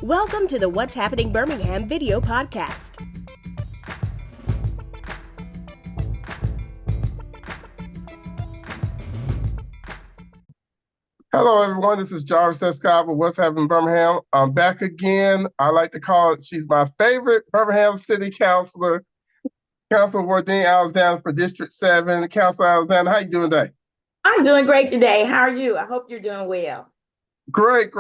Welcome to the What's Happening Birmingham video podcast. Hello, everyone. This is Jarvis S. Scott with What's Happening Birmingham. I'm back again. I like to call it, she's my favorite Birmingham City Councilor, Councilor Wardine Alexander for District 7. Councilor Alexander, how you doing today? I'm doing great today. How are you? I hope you're doing well. Great.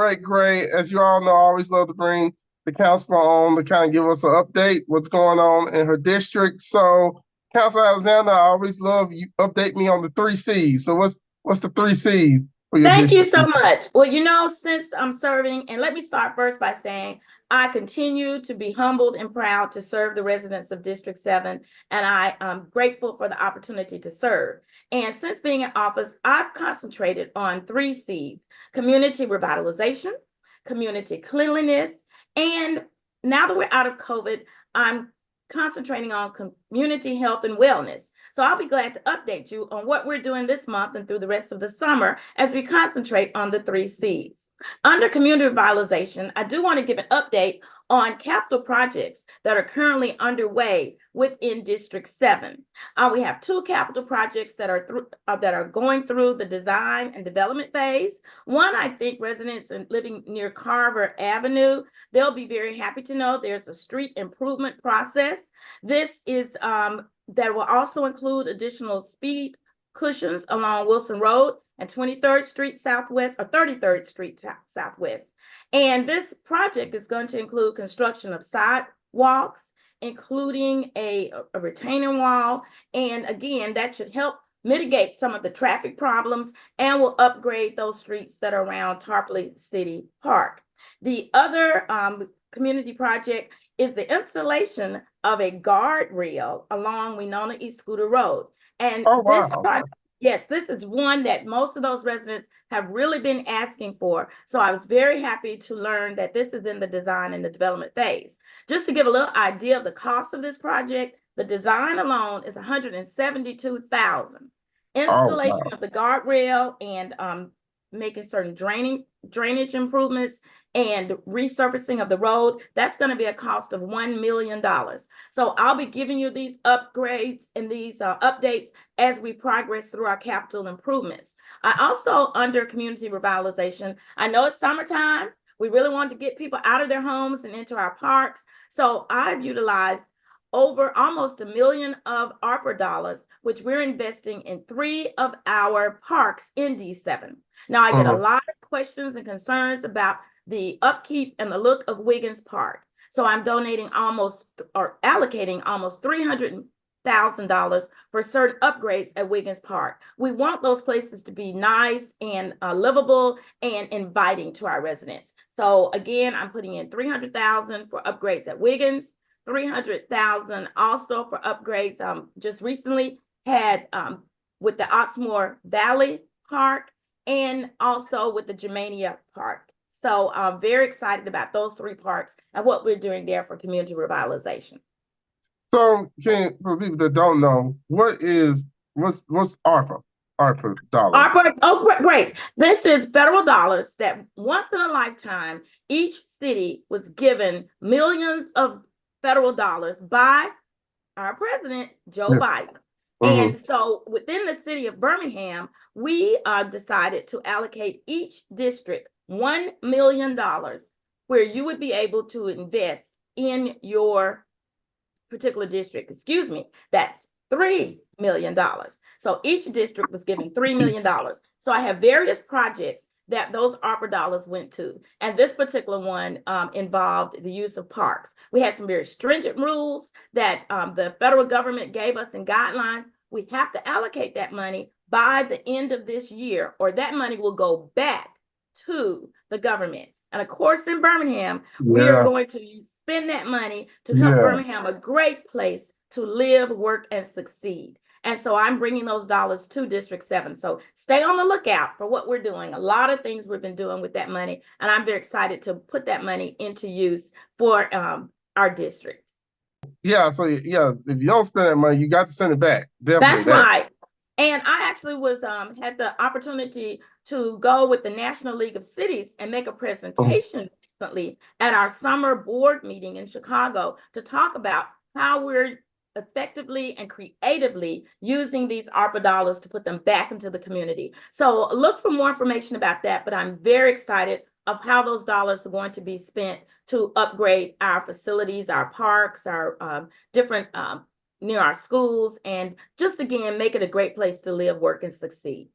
As you all know, I always love to bring the councilor on to kind of give us an update, what's going on in her district. So, Councilor Alexander, I always love you update me on the 3 C's. So what's the 3 C's? Thank you so much. Well, since I'm serving, and let me start first by saying I continue to be humbled and proud to serve the residents of District 7, and I am grateful for the opportunity to serve. And since being in office, I've concentrated on 3 C's: community revitalization, community cleanliness, and now that we're out of COVID, I'm concentrating on community health and wellness. So I'll be glad to update you on what we're doing this month and through the rest of the summer as we concentrate on the 3 C's. Under community revitalization, I do want to give an update on capital projects that are currently underway within District 7. We have 2 capital projects that are going through the design and development phase. One, I think residents living near Carver Avenue, they'll be very happy to know there's a street improvement process. This is that will also include additional speed cushions along Wilson Road and 23rd Street Southwest or 33rd Street Southwest. And this project is going to include construction of sidewalks, including a retaining wall. And again, that should help mitigate some of the traffic problems and will upgrade those streets that are around Tarpley City Park. The other community project is the installation of a guardrail along Winona East Scooter Road. And this is one that most of those residents have really been asking for. So I was very happy to learn that this is in the design and the development phase. Just to give a little idea of the cost of this project, the design alone is $172,000. Installation of the guardrail and making certain drainage improvements and resurfacing of the road, that's going to be a cost of $1 million. So I'll be giving you these upgrades and these updates as we progress through our capital improvements. I also, under community revitalization, I know it's summertime. We really want to get people out of their homes and into our parks. So I've utilized over almost $1 million of ARPA dollars, which we're investing in 3 of our parks in D7. Now, I get a lot of questions and concerns about the upkeep and the look of Wiggins Park. So I'm allocating almost $300,000 for certain upgrades at Wiggins Park. We want those places to be nice and livable and inviting to our residents. So again, I'm putting in $300,000 for upgrades at Wiggins, $300,000 also for upgrades. Just recently had with the Oxmoor Valley Park and also with the Germania Park. So I'm very excited about those 3 parks and what we're doing there for community revitalization. So, for people that don't know, what's ARPA? ARPA dollars. ARPA, great. This is federal dollars that once in a lifetime, each city was given millions of federal dollars by our president, Joe Biden. And so within the city of Birmingham, we decided to allocate each district $1 million where you would be able to invest in your particular district. That's $3 million. So each district was given $3 million. So I have various projects that those ARPA dollars went to. And this particular one involved the use of parks. We had some very stringent rules that the federal government gave us and guidelines. We have to allocate that money by the end of this year, or that money will go back to the government. And of course, in Birmingham, we are going to spend that money to help Birmingham a great place to live, work, and succeed. And so I'm bringing those dollars to District 7. So stay on the lookout for what we're doing. A lot of things we've been doing with that money. And I'm very excited to put that money into use for our district. So if you don't spend that money, you got to send it back. Definitely. That's right. And I actually had the opportunity to go with the National League of Cities and make a presentation recently at our summer board meeting in Chicago to talk about how we're effectively and creatively using these ARPA dollars to put them back into the community. So look for more information about that, but I'm very excited of how those dollars are going to be spent to upgrade our facilities, our parks, our different near our schools, and just again, make it a great place to live, work, and succeed.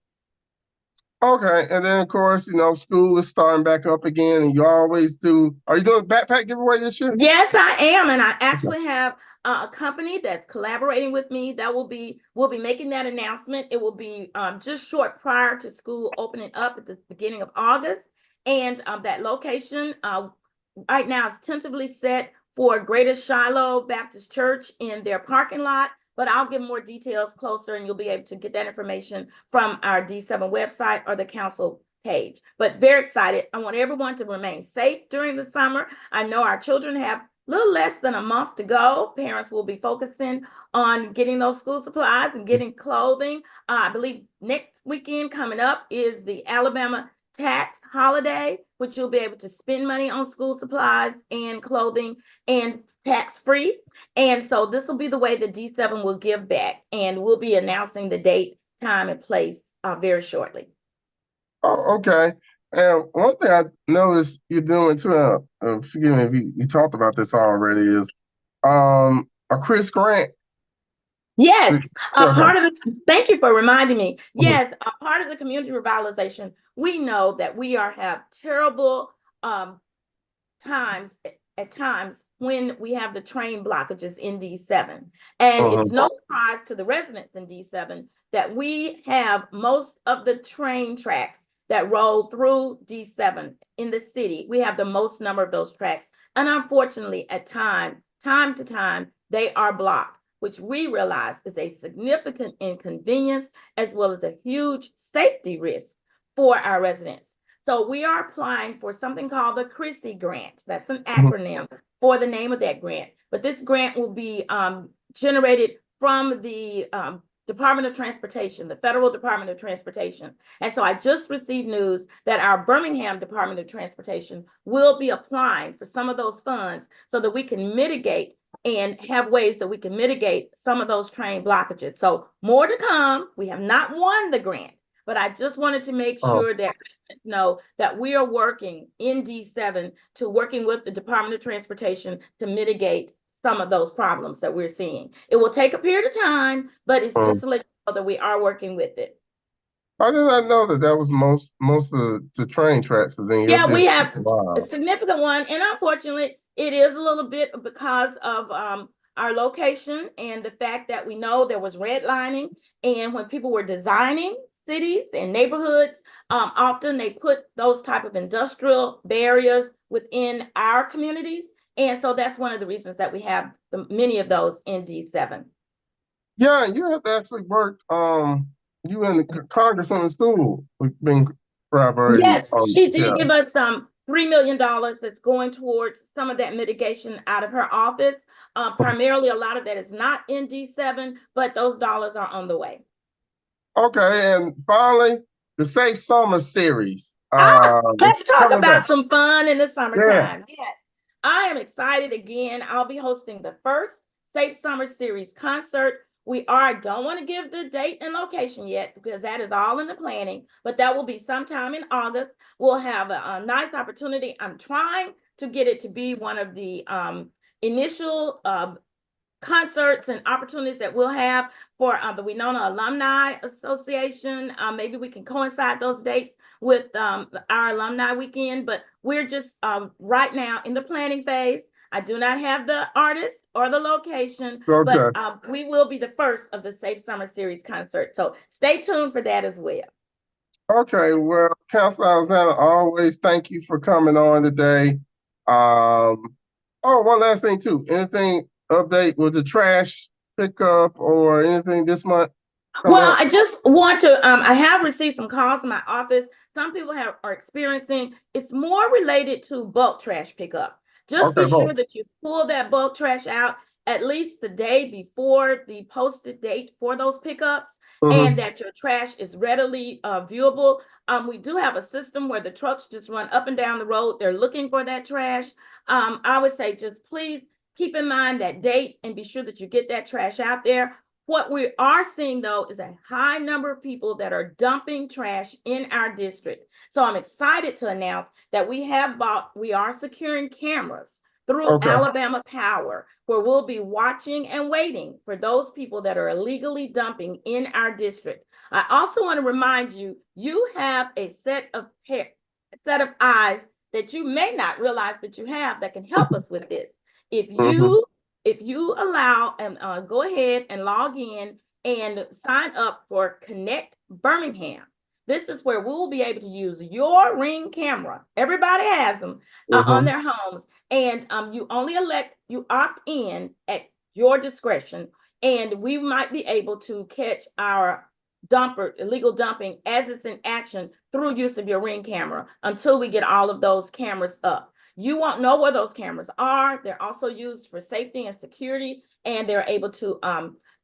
Okay, and then of course, school is starting back up again, and you always do. Are you doing a backpack giveaway this year? Yes, I am, and I actually have a company that's collaborating with me. We'll be making that announcement. It will be just short prior to school opening up at the beginning of August, and that location right now is tentatively set for Greater Shiloh Baptist Church in their parking lot. But I'll give more details closer, and you'll be able to get that information from our D7 website or the council page. But very excited. I want everyone to remain safe during the summer. I know our children have a little less than a month to go. Parents will be focusing on getting those school supplies and getting clothing. I believe next weekend coming up is the Alabama tax holiday, which you'll be able to spend money on school supplies and clothing and tax-free. And so this will be the way the D7 will give back, and we'll be announcing the date, time, and place very shortly. Oh, okay. And one thing I noticed you're doing too, forgive me if you talked about this already, is a Chris Grant. Yes, Okay. part of it, thank you for reminding me. Yes, part of the community revitalization, we know that we have terrible times at times when we have the train blockages in D7. And it's no surprise to the residents in D7 that we have most of the train tracks that roll through D7 in the city. We have the most number of those tracks. And unfortunately, at time to time, they are blocked, which we realize is a significant inconvenience as well as a huge safety risk for our residents. So we are applying for something called the CRISI grant. That's an acronym for the name of that grant. But this grant will be generated from the Department of Transportation, the Federal Department of Transportation. And so I just received news that our Birmingham Department of Transportation will be applying for some of those funds so that we can mitigate and have ways that we can mitigate some of those train blockages. So more to come. We have not won the grant, but I just wanted to make sure that know that we are working in D7 to working with the Department of Transportation to mitigate some of those problems that we're seeing. It will take a period of time, but it's just to let you know that we are working with it. I did not know that was most of the train tracks. Yeah, we have a significant one, and unfortunately, it is a little bit because of our location and the fact that we know there was redlining, and when people were designing cities and neighborhoods, often they put those type of industrial barriers within our communities. And so that's one of the reasons that we have many of those in D7. Yeah, you have to actually work, you and the Congresswoman Stool, we've been collaborating. Yes, she did give us $3 million that's going towards some of that mitigation out of her office. Primarily, a lot of that is not in D7, but those dollars are on the way. Okay, and finally, the Safe Summer series. Let's talk about some fun in the summertime. Yeah. Yes, I am excited again. I'll be hosting the first Safe Summer Series concert. I don't want to give the date and location yet because that is all in the planning, but that will be sometime in August. We'll have a nice opportunity. I'm trying to get it to be one of the initial concerts and opportunities that we'll have for the Winona Alumni Association. Maybe we can coincide those dates with our alumni weekend, but we're just right now in the planning phase. I do not have the artist or the location, but we will be the first of the Safe Summer Series concert. So stay tuned for that as well. Okay, well, Councilor Alexander, always thank you for coming on today. One last thing too. Anything update with the trash pickup or anything this month? Well, I just want to, I have received some calls in my office. Some people are experiencing, it's more related to bulk trash pickup. Just be sure that you pull that bulk trash out at least the day before the posted date for those pickups, Mhm. and that your trash is readily viewable. We do have a system where the trucks just run up and down the road. They're looking for that trash. I would say just please keep in mind that date and be sure that you get that trash out there. What we are seeing, though, is a high number of people that are dumping trash in our district. So I'm excited to announce that we are securing cameras through Okay. Alabama Power, where we'll be watching and waiting for those people that are illegally dumping in our district. I also want to remind you, you have a set of eyes that you may not realize that you have that can help us with this. If you allow and go ahead and log in and sign up for Connect Birmingham, this is where we will be able to use your Ring camera. Everybody has them on their homes, and you opt in at your discretion, and we might be able to catch our illegal dumping as it's in action through use of your Ring camera until we get all of those cameras up. You won't know where those cameras are. They're also used for safety and security, and they're able to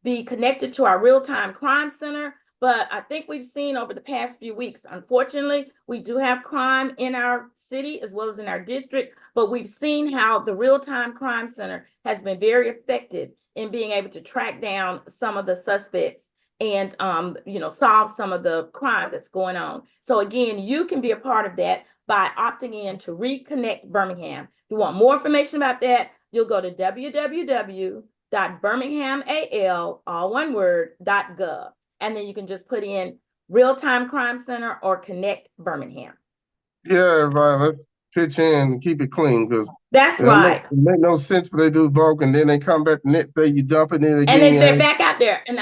be connected to our real-time crime center. But I think we've seen over the past few weeks, unfortunately, we do have crime in our city as well as in our district, but we've seen how the real-time crime center has been very effective in being able to track down some of the suspects and solve some of the crime that's going on. So again, you can be a part of that by opting in to Reconnect Birmingham. If you want more information about that, you'll go to www.birminghamal.gov, and then you can just put in Real-Time Crime Center or Connect Birmingham. Yeah, everybody, let's pitch in and keep it clean, because That's right. It make no sense for they do broke and then they come back the next day, you dumping it again. And they're back out there. And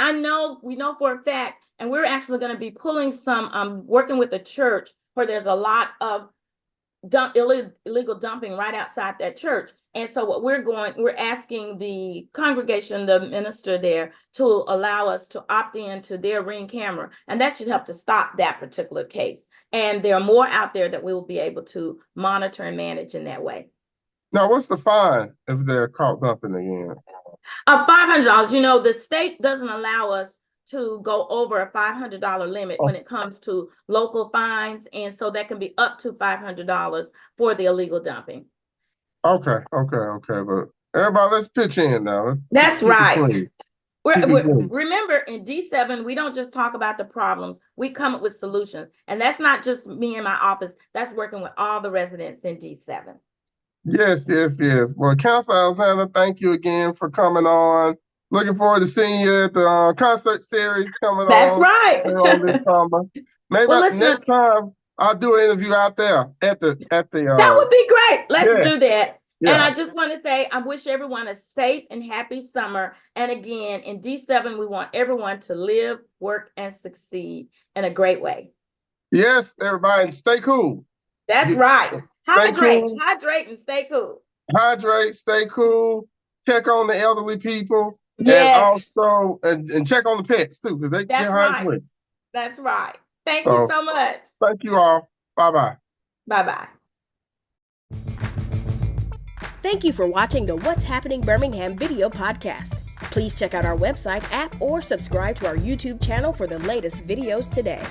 we know for a fact, and we're actually going to be pulling some, working with the church where there's a lot of illegal dumping right outside that church. And so what we're asking the congregation, the minister there, to allow us to opt in to their Ring camera. And that should help to stop that particular case. And there are more out there that we will be able to monitor and manage in that way. Now, what's the fine if they're caught dumping again? $500. You know, the state doesn't allow us to go over a $500 limit when it comes to local fines. And so that can be up to $500 for the illegal dumping. Okay. But everybody, let's pitch in now. That's right. Remember, in D7, we don't just talk about the problems, we come up with solutions. And that's not just me in my office, that's working with all the residents in D7. Yes. Well, Councilor Alexander, thank you again for coming on. Looking forward to seeing you at the concert series coming on. That's right. On this summer. Maybe next time I'll do an interview out there at the. That would be great. Let's do that. Yeah. And I just want to say, I wish everyone a safe and happy summer. And again, in D7, we want everyone to live, work, and succeed in a great way. Yes, everybody, stay cool. That's right. Hydrate and stay cool. Hydrate, stay cool. Check on the elderly people. Yes. And also, and check on the pets too, because they get hard quick. That's right. Thank you so much. Thank you all. Bye-bye. Bye-bye. Thank you for watching the What's Happening Birmingham video podcast. Please check out our website, app, or subscribe to our YouTube channel for the latest videos today.